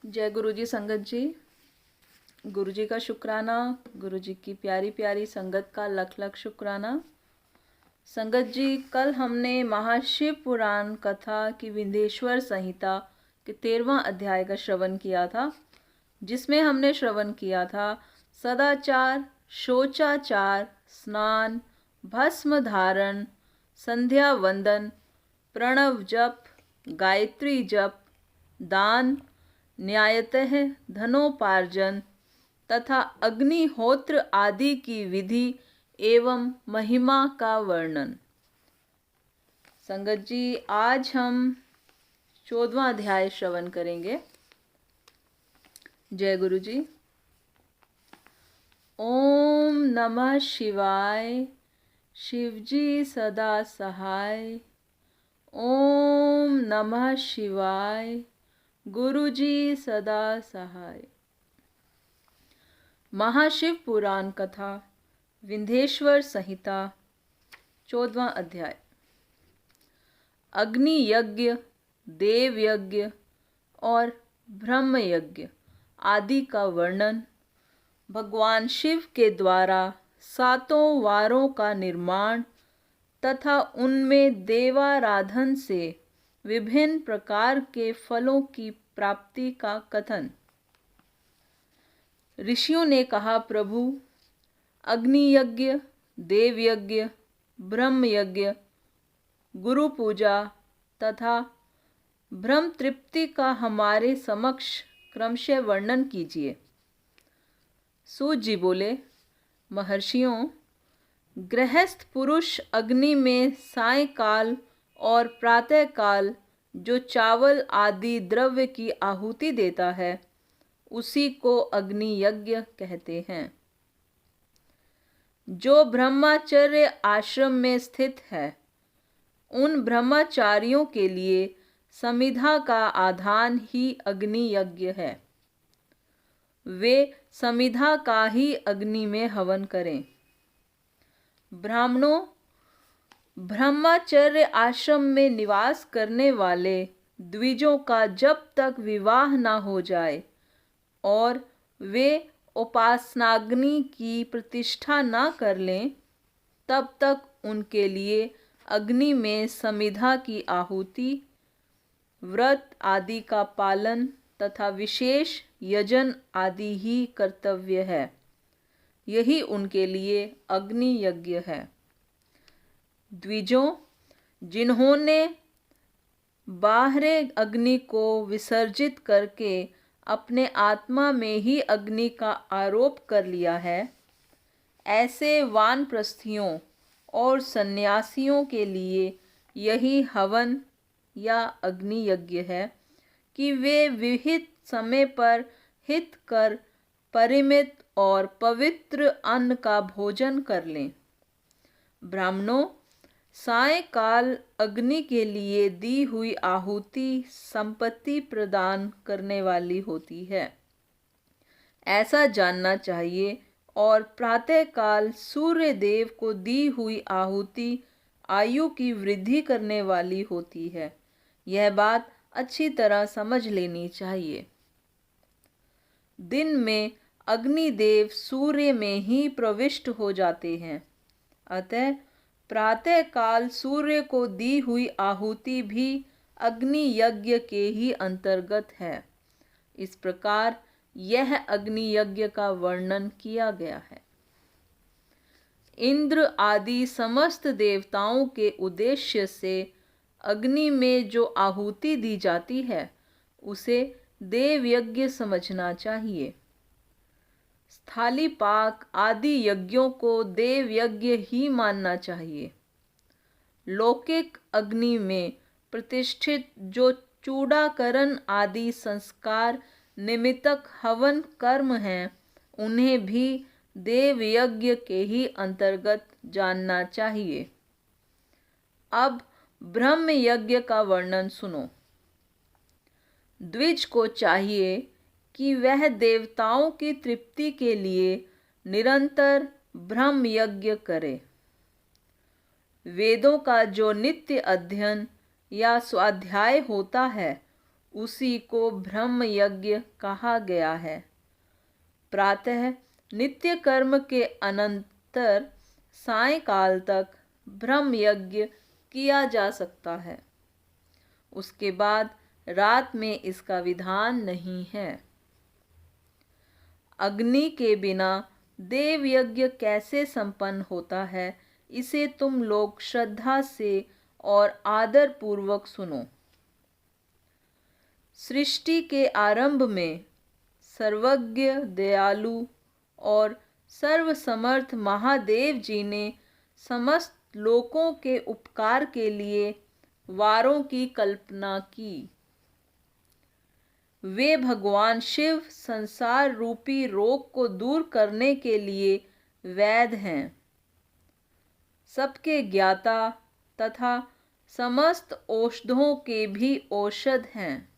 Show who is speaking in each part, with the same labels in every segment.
Speaker 1: जय गुरु जी। संगत जी, गुरु जी का शुक्राना, गुरु जी की प्यारी प्यारी संगत का लख लख शुक्राना। संगत जी, कल हमने महाशिव पुराण कथा की विंध्येश्वर संहिता के 13वां अध्याय का श्रवण किया था, जिसमें हमने श्रवण किया था सदाचार, शोचाचार, स्नान, भस्म धारण, संध्या वंदन, प्रणव जप, गायत्री जप, दान, न्यायतः धनोपार्जन तथा अग्निहोत्र आदि की विधि एवं महिमा का वर्णन। संगत जी, आज हम 14वां अध्याय श्रवण करेंगे। जय गुरु जी। ओम नमः शिवाय, शिवजी सदा सहाय। ओम नमः शिवाय, गुरुजी सदा सहाय। महाशिव पुराण कथा विंध्येश्वर संहिता 14वां अध्याय। अग्नि यज्ञ, देव यज्ञ और ब्रह्म यज्ञ आदि का वर्णन। भगवान शिव के द्वारा 7 वारों का निर्माण तथा उनमें देवाराधन से विभिन्न प्रकार के फलों की प्राप्ति का कथन। ऋषियों ने कहा, प्रभु, अग्नि यज्ञ, देव यज्ञ, ब्रह्म यज्ञ, गुरु पूजा तथा ब्रह्म तृप्ति का हमारे समक्ष क्रमशः वर्णन कीजिए। सूत जी बोले, महर्षियों, गृहस्थ पुरुष अग्नि में सायंकाल और प्रातःकाल जो चावल आदि द्रव्य की आहुति देता है, उसी को अग्नि यज्ञ कहते हैं। जो ब्रह्मचर्य आश्रम में स्थित है, उन ब्रह्मचारियों के लिए समिधा का आधान ही अग्नि यज्ञ है। वे समिधा का ही अग्नि में हवन करें। ब्राह्मणों, ब्रह्मचर्य आश्रम में निवास करने वाले द्विजों का जब तक विवाह न हो जाए और वे उपासनाग्नि की प्रतिष्ठा न कर लें, तब तक उनके लिए अग्नि में समिधा की आहुति, व्रत आदि का पालन तथा विशेष यजन आदि ही कर्तव्य है। यही उनके लिए अग्नि यज्ञ है। द्विजों, जिन्होंने बाहरे अग्नि को विसर्जित करके अपने आत्मा में ही अग्नि का आरोप कर लिया है, ऐसे वानप्रस्थियों और सन्यासियों के लिए यही हवन या अग्नि यज्ञ है कि वे विहित समय पर हित कर परिमित और पवित्र अन्न का भोजन कर लें। ब्राह्मणों, सायंकाल अग्नि के लिए दी हुई आहुति संपत्ति प्रदान करने वाली होती है, ऐसा जानना चाहिए, और प्रातःकाल सूर्य देव को दी हुई आहुति आयु की वृद्धि करने वाली होती है। यह बात अच्छी तरह समझ लेनी चाहिए। दिन में अग्निदेव सूर्य में ही प्रविष्ट हो जाते हैं, अतः प्रातःकाल सूर्य को दी हुई आहुति भी अग्नि यज्ञ के ही अंतर्गत है। इस प्रकार यह अग्नि यज्ञ का वर्णन किया गया है। इंद्र आदि समस्त देवताओं के उद्देश्य से अग्नि में जो आहुति दी जाती है, उसे देव यज्ञ समझना चाहिए। स्थाली पाक आदि यज्ञों को देव यज्ञ ही मानना चाहिए। लौकिक अग्नि में प्रतिष्ठित जो चूड़ाकरण आदि संस्कार निमित्तक हवन कर्म हैं, उन्हें भी देव यज्ञ के ही अंतर्गत जानना चाहिए। अब ब्रह्म यज्ञ का वर्णन सुनो। द्विज को चाहिए कि वह देवताओं की तृप्ति के लिए निरंतर ब्रह्म यज्ञ करे। वेदों का जो नित्य अध्ययन या स्वाध्याय होता है, उसी को ब्रह्म यज्ञ कहा गया है। प्रातः नित्य कर्म के अनंतर सायंकाल तक ब्रह्म यज्ञ किया जा सकता है। उसके बाद रात में इसका विधान नहीं है। अग्नि के बिना देव यज्ञ कैसे संपन्न होता है, इसे तुम लोग श्रद्धा से और आदर पूर्वक सुनो। सृष्टि के आरंभ में सर्वज्ञ, दयालु और सर्वसमर्थ महादेव जी ने समस्त लोकों के उपकार के लिए वारों की कल्पना की। वे भगवान शिव संसार रूपी रोग को दूर करने के लिए वैद्य हैं, सबके ज्ञाता तथा समस्त औषधों के भी औषध हैं।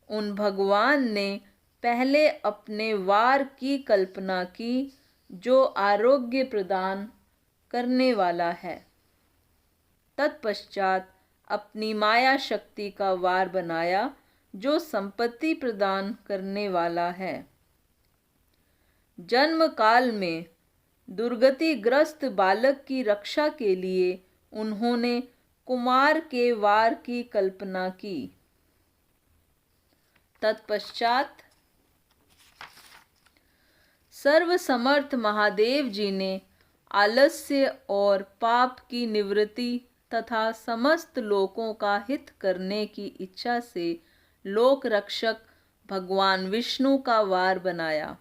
Speaker 1: उन भगवान ने पहले अपने वार की कल्पना की जो आरोग्य प्रदान करने वाला है। तत्पश्चात अपनी माया शक्ति का वार बनाया जो संपत्ति प्रदान करने वाला है। जन्म काल में दुर्गतिग्रस्त बालक की रक्षा के लिए उन्होंने कुमार के वार की कल्पना की। तत्पश्चात सर्वसमर्थ महादेव जी ने आलस्य और पाप की निवृत्ति तथा समस्त लोकों का हित करने की इच्छा से लोक रक्षक भगवान विष्णु का वार बनाया।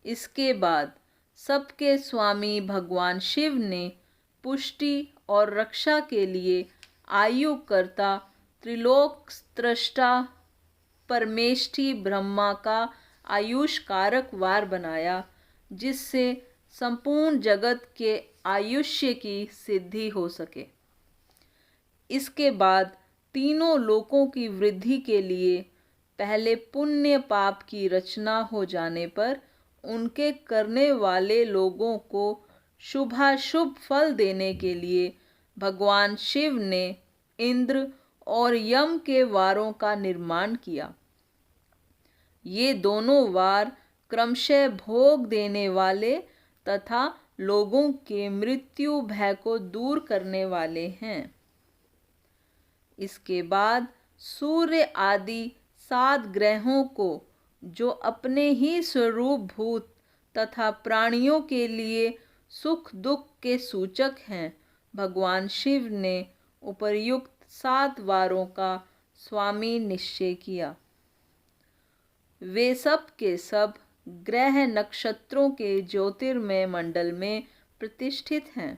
Speaker 1: इसके बाद सबके स्वामी भगवान शिव ने पुष्टि और रक्षा के लिए आयुकर्ता त्रिलोक स्रष्टा परमेष्ठी ब्रह्मा का आयुष कारक वार बनाया, जिससे संपूर्ण जगत के आयुष्य की सिद्धि हो सके। इसके बाद तीनों लोकों की वृद्धि के लिए पहले पुण्य पाप की रचना हो जाने पर उनके करने वाले लोगों को शुभाशुभ फल देने के लिए भगवान शिव ने इंद्र और यम के वारों का निर्माण किया। ये दोनों वार क्रमशः भोग देने वाले तथा लोगों के मृत्यु भय को दूर करने वाले हैं। इसके बाद सूर्य आदि 7 ग्रहों को जो अपने ही स्वरूप भूत तथा प्राणियों के लिए सुख दुख के सूचक हैं, भगवान शिव ने उपर्युक्त 7 वारों का स्वामी निश्चय किया। वे सब के सब ग्रह नक्षत्रों के ज्योतिर्मय मंडल में प्रतिष्ठित हैं।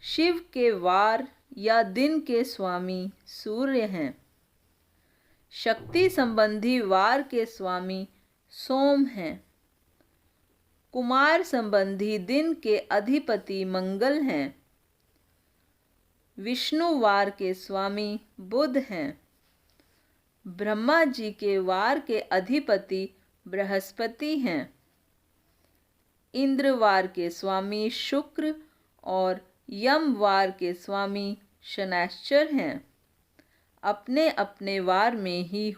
Speaker 1: शिव के वार या दिन के स्वामी सूर्य हैं। शक्ति संबंधी वार के स्वामी सोम हैं। कुमार संबंधी दिन के अधिपति मंगल हैं। विष्णु वार के स्वामी बुध हैं। ब्रह्मा जी के वार के अधिपति बृहस्पति हैं। इंद्र वार के स्वामी शुक्र और यम वार के स्वामी शनैश्चर हैं। अपने अपने वार में ही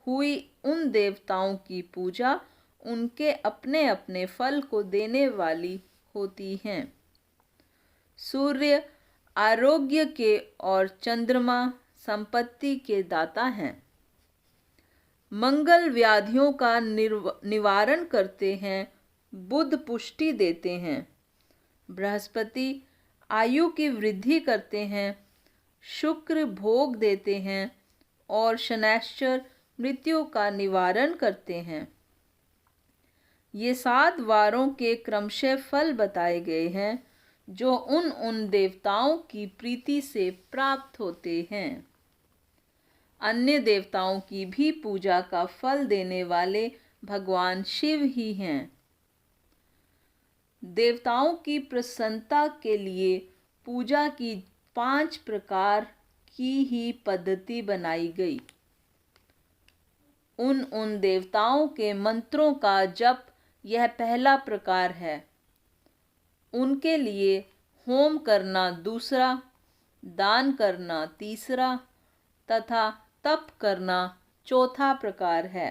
Speaker 1: हुई उन देवताओं की पूजा उनके अपने अपने फल को देने वाली होती हैं। सूर्य आरोग्य के और चंद्रमा संपत्ति के दाता हैं। मंगल व्याधियों का निवारण करते हैं। बुध पुष्टि देते हैं। बृहस्पति आयु की वृद्धि करते हैं। शुक्र भोग देते हैं और शनैश्चर मृत्यु का निवारण करते हैं। ये 7 वारों के क्रमशः फल बताए गए हैं जो उन उन देवताओं की प्रीति से प्राप्त होते हैं। अन्य देवताओं की भी पूजा का फल देने वाले भगवान शिव ही हैं। देवताओं की प्रसन्नता के लिए पूजा की 5 प्रकार की ही पद्धति बनाई गई। उन उन देवताओं के मंत्रों का जप यह पहला प्रकार है। उनके लिए होम करना दूसरा, दान करना तीसरा तथा तप करना चौथा प्रकार है।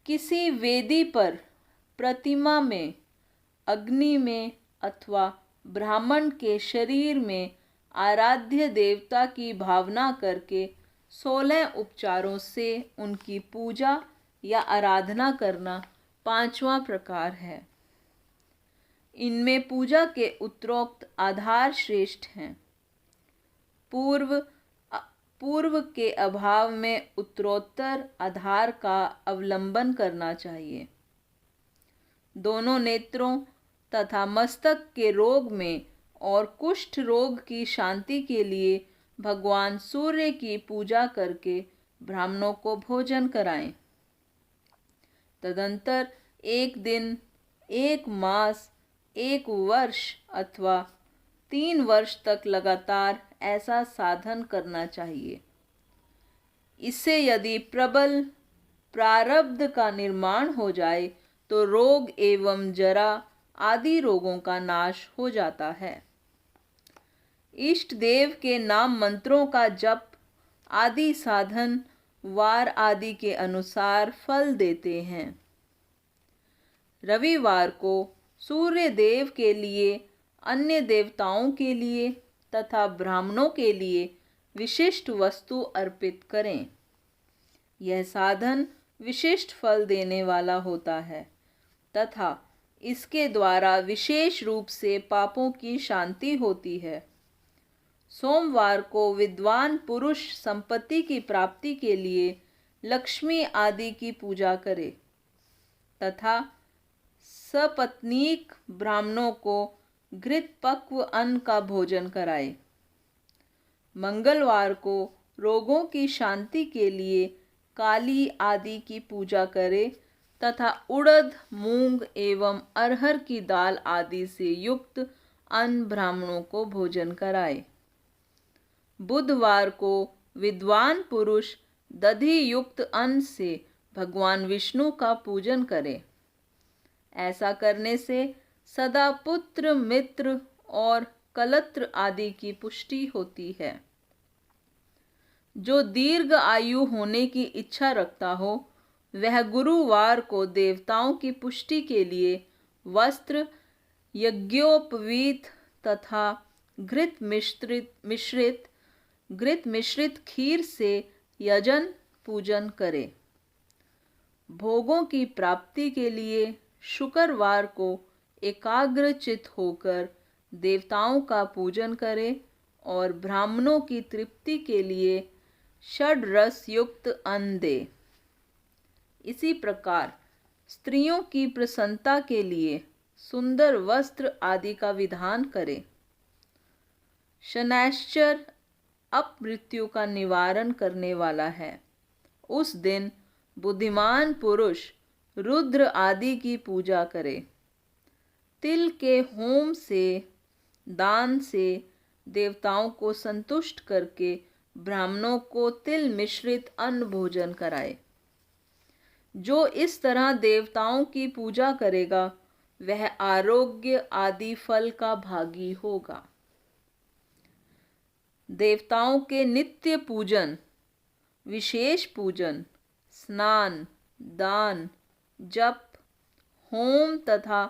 Speaker 1: किसी वेदी पर, प्रतिमा में, अग्नि में अथवा ब्राह्मण के शरीर में आराध्य देवता की भावना करके 16 उपचारों से उनकी पूजा या आराधना करना पांचवा प्रकार है। इनमें पूजा के उत्तरोक्त आधार श्रेष्ठ हैं। पूर्व के अभाव में उत्तरोत्तर आधार का अवलंबन करना चाहिए। दोनों नेत्रों तथा मस्तक के रोग में और कुष्ठ रोग की शांति के लिए भगवान सूर्य की पूजा करके ब्राह्मणों को भोजन कराएं। तदंतर एक दिन, एक मास, एक वर्ष अथवा 3 वर्ष तक लगातार ऐसा साधन करना चाहिए। इससे यदि प्रबल प्रारब्ध का निर्माण हो जाए तो रोग एवं जरा आदि रोगों का नाश हो जाता है। इष्ट देव के नाम मंत्रों का जप आदि साधन वार आदि के अनुसार फल देते हैं। रविवार को सूर्य देव के लिए, अन्य देवताओं के लिए तथा ब्राह्मणों के लिए विशिष्ट वस्तु अर्पित करें। यह साधन विशिष्ट फल देने वाला होता है तथा इसके द्वारा विशेष रूप से पापों की शांति होती है। सोमवार को विद्वान पुरुष संपत्ति की प्राप्ति के लिए लक्ष्मी आदि की पूजा करे तथा सपत्नीक ब्राह्मणों को घृत पक्व अन्न का भोजन कराए। मंगलवार को रोगों की शांति के लिए काली आदि की पूजा करे तथा उड़द, मूंग एवं अरहर की दाल आदि से युक्त अन्न ब्राह्मणों को भोजन कराए। बुधवार को विद्वान पुरुष दधि युक्त अन्न से भगवान विष्णु का पूजन करे। ऐसा करने से सदा पुत्र, मित्र और कलत्र आदि की पुष्टि होती है। जो दीर्घ आयु होने की इच्छा रखता हो वह गुरुवार को देवताओं की पुष्टि के लिए वस्त्र, यज्ञोपवीत तथा घृत मिश्रित खीर से यजन पूजन करे। भोगों की प्राप्ति के लिए शुक्रवार को एकाग्रचित होकर देवताओं का पूजन करे और ब्राह्मणों की तृप्ति के लिए षड्रस युक्त अन्न दे। इसी प्रकार स्त्रियों की प्रसन्नता के लिए सुंदर वस्त्र आदि का विधान करे। शनैश्चर अपमृत्यु का निवारण करने वाला है। उस दिन बुद्धिमान पुरुष रुद्र आदि की पूजा करे। तिल के होम से, दान से देवताओं को संतुष्ट करके ब्राह्मणों को तिल मिश्रित अन्न भोजन कराए। जो इस तरह देवताओं की पूजा करेगा वह आरोग्य आदि फल का भागी होगा। देवताओं के नित्य पूजन, विशेष पूजन, स्नान, दान, जप, होम तथा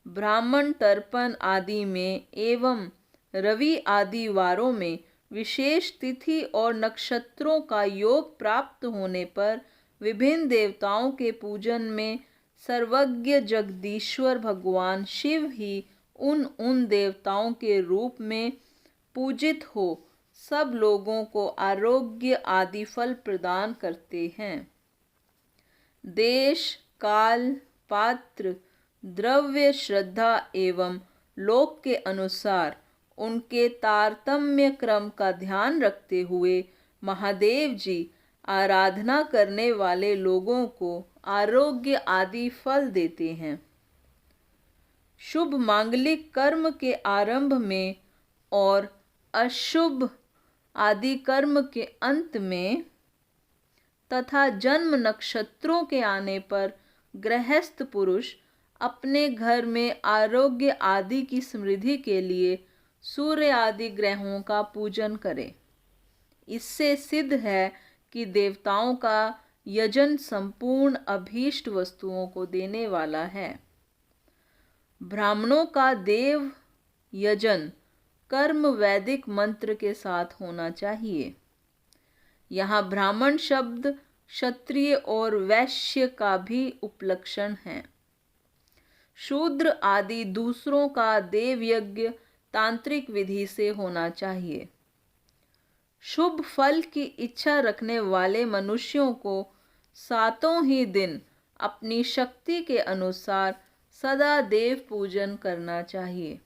Speaker 1: ब्राह्मण तर्पण आदि में एवं रवि आदि वारों में विशेष तिथि और नक्षत्रों का योग प्राप्त होने पर विभिन्न देवताओं के पूजन में सर्वज्ञ जगदीश्वर भगवान शिव ही उन देवताओं के रूप में पूजित हो सब लोगों को आरोग्य आदि फल प्रदान करते हैं। देश, काल, पात्र, द्रव्य, श्रद्धा एवं लोक के अनुसार उनके तारतम्य क्रम का ध्यान रखते हुए महादेव जी आराधना करने वाले लोगों को आरोग्य आदि फल देते हैं। शुभ मांगलिक कर्म के आरंभ में और अशुभ आदि कर्म के अंत में तथा जन्म नक्षत्रों के आने पर गृहस्थ पुरुष अपने घर में आरोग्य आदि की समृद्धि के लिए सूर्य आदि ग्रहों का पूजन करें। इससे सिद्ध है कि देवताओं का यजन संपूर्ण अभीष्ट वस्तुओं को देने वाला है। ब्राह्मणों का देव यजन कर्म वैदिक मंत्र के साथ होना चाहिए। यहाँ ब्राह्मण शब्द क्षत्रिय और वैश्य का भी उपलक्षण है। शूद्र आदि दूसरों का देव यज्ञ तांत्रिक विधि से होना चाहिए। शुभ फल की इच्छा रखने वाले मनुष्यों को सातों ही दिन अपनी शक्ति के अनुसार सदा देव पूजन करना चाहिए।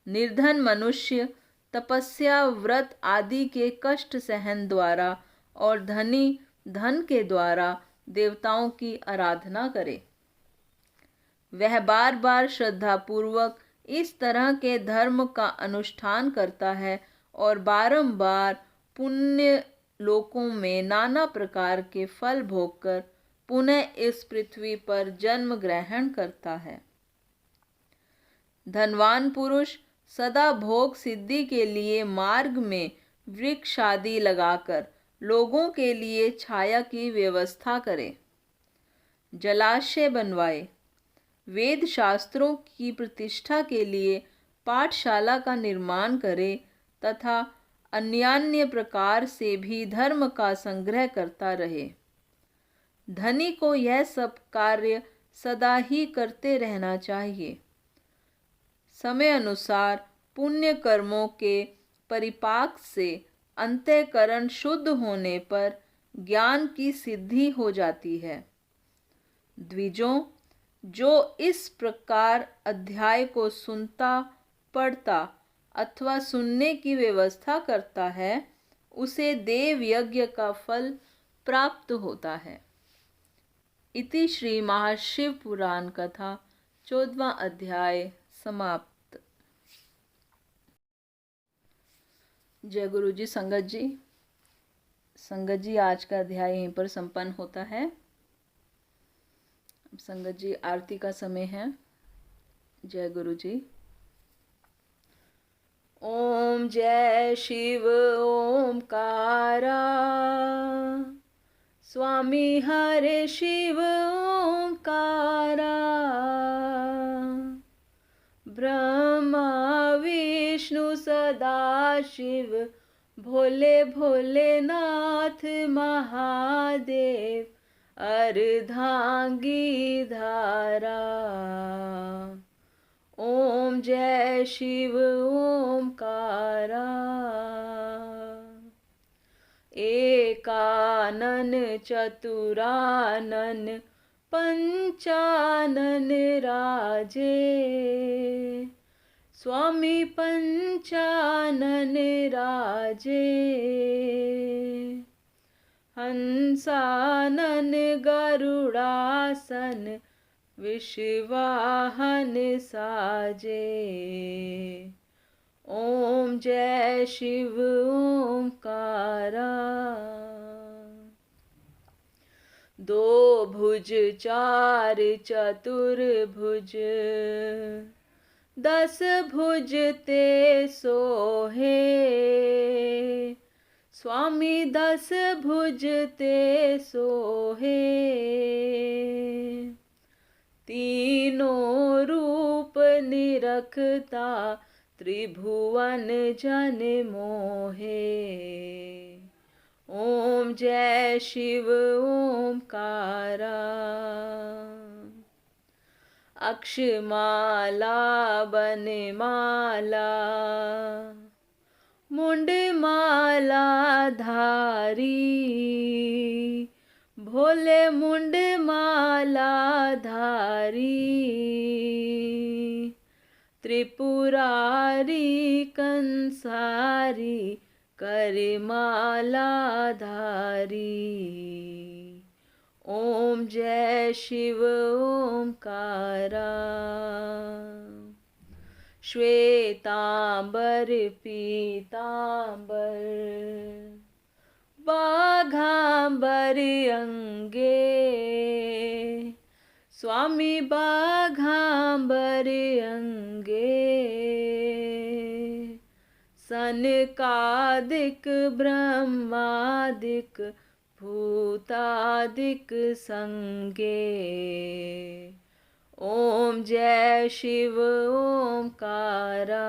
Speaker 1: निर्धन मनुष्य तपस्या व्रत आदि के कष्ट सहन द्वारा और धनी धन के द्वारा देवताओं की आराधना करे। वह बार बार श्रद्धापूर्वक इस तरह के धर्म का अनुष्ठान करता है और बारंबार पुण्य लोकों में नाना प्रकार के फल भोगकर पुनः इस पृथ्वी पर जन्म ग्रहण करता है। धनवान पुरुष सदा भोग सिद्धि के लिए मार्ग में वृक्ष आदि लगाकर लोगों के लिए छाया की व्यवस्था करे, जलाशय बनवाए, वेद शास्त्रों की प्रतिष्ठा के लिए पाठशाला का निर्माण करे तथा अन्यान्य प्रकार से भी धर्म का संग्रह करता रहे। धनी को यह सब कार्य सदा ही करते रहना चाहिए। समय अनुसार पुण्य कर्मों के परिपाक से अंतःकरण शुद्ध होने पर ज्ञान की सिद्धि हो जाती है। द्विजों, जो इस प्रकार अध्याय को सुनता, पढ़ता अथवा सुनने की व्यवस्था करता है, उसे देव यज्ञ का फल प्राप्त होता है। इति श्री महाशिव पुराण कथा 14वां अध्याय समाप्त। जय गुरु जी। संगत जी आज का अध्याय यहीं पर संपन्न होता है। संगत जी आरती का समय है। जय गुरु जी। ओम जय शिव ओमकारा, स्वामी हरे शिव ओमकारा, ब्रह्मा विष्णु सदा शिव, भोले भोलेनाथ महादेव, अर्धांगी धारा। ओम जय शिव ओमकारा, एकानन चतुरानन पंचानन राजे, स्वामी पंचानन राजे, हंसानन गरुड़ासन, विश्वाहन साजे। ओम जय शिव ओमकारा, दो भुज चार चतुर्भुज, 10 भुज ते सोहे, स्वामी 10 भुज ते सोहे, तीनों रूप निरखता, त्रिभुवन जन मोहे। ओम जय शिव ओमकारा, अक्षमाला बनमाला, मुंडमाला धारी, भोले मुंडमाला धारी, त्रिपुरारी कंसारी, करमाला धारी। ओम जय शिव ओमकारा, श्वेतांबर पीतांबर, बाघांबर अंगे, स्वामी बाघांबर अंगे, ब्रह्मादिक ब्रह्मादिक भूतादिक संगे। ओम जय शिव ओमकारा।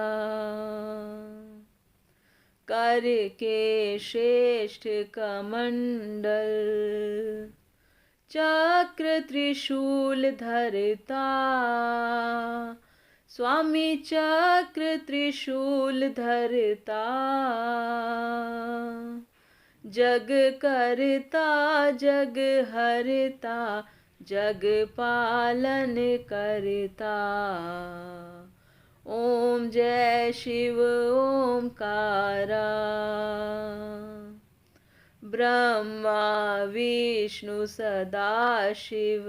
Speaker 1: कर के श्रेष्ठ कमंडल चक्र त्रिशूल धरता। स्वामी चक्र त्रिशूल धरता। जग करता जग हरता जग पालन करता। ओम जय शिव ओमकारा। ब्रह्मा विष्णु सदा शिव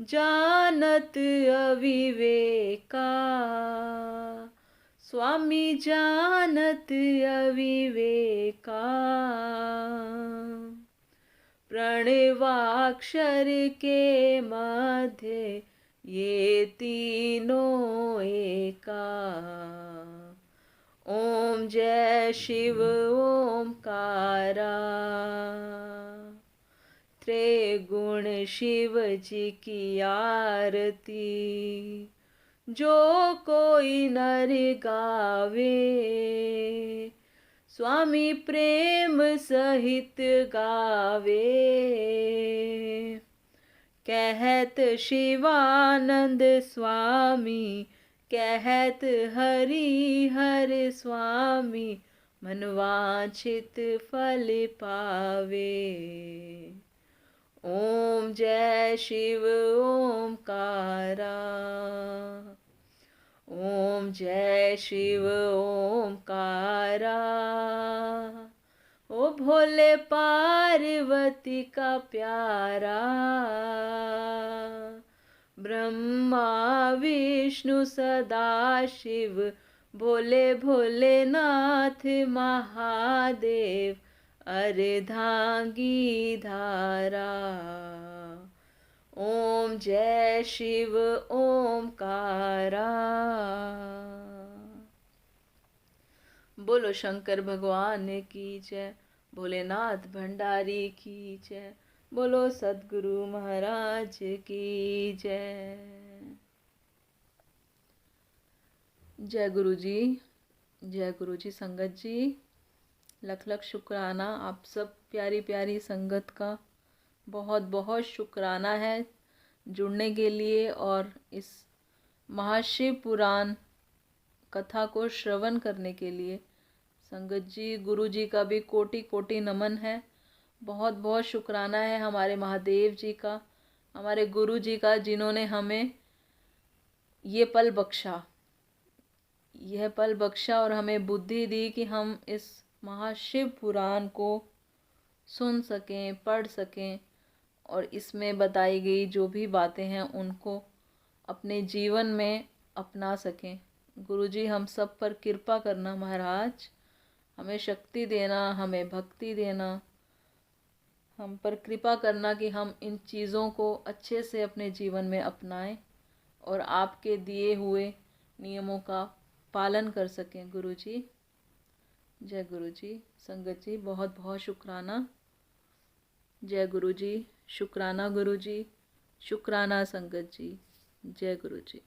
Speaker 1: जानत अविवेका। स्वामी जानत अविवेका। प्रणवाक्षर के मध्य ये तीनों एका। ओम जय शिव ओमकारा। त्रिगुण शिव जी की आरती जो कोई नर गावे। स्वामी प्रेम सहित गावे। कहत शिवानंद स्वामी कहत हरि हर स्वामी मनवांछित फल पावे। ओम जय शिव ओमकारा। ओम जय शिव ओमकारा। ओ भोले पार्वती का प्यारा। ब्रह्मा विष्णु सदा शिव भोले भोलेनाथ महादेव अर्धांगी धारा। ओम जय शिव ओमकारा। बोलो शंकर भगवान की जय। भोलेनाथ भंडारी की जय। बोलो सद्गुरु महाराज की जय। जय गुरु जी। जय गुरु जी। संगत जी लख लख शुक्राना आप सब प्यारी प्यारी संगत का। बहुत बहुत शुक्राना है जुड़ने के लिए और इस महाशिव पुराण कथा को श्रवण करने के लिए। संगत जी गुरु जी का भी कोटि कोटि नमन है। बहुत बहुत शुक्राना है हमारे महादेव जी का, हमारे गुरु जी का, जिन्होंने हमें ये पल बख्शा, यह पल बख्शा और हमें बुद्धि दी कि हम इस महाशिव पुराण को सुन सकें, पढ़ सकें और इसमें बताई गई जो भी बातें हैं उनको अपने जीवन में अपना सकें। गुरुजी हम सब पर कृपा करना महाराज, हमें शक्ति देना, हमें भक्ति देना, हम पर कृपा करना कि हम इन चीज़ों को अच्छे से अपने जीवन में अपनाएं और आपके दिए हुए नियमों का पालन कर सकें। गुरुजी जय गुरुजी। संगत जी बहुत बहुत शुक्राना। जय गुरुजी। शुक्राना गुरुजी। शुक्राना संगत जी। जय गुरुजी।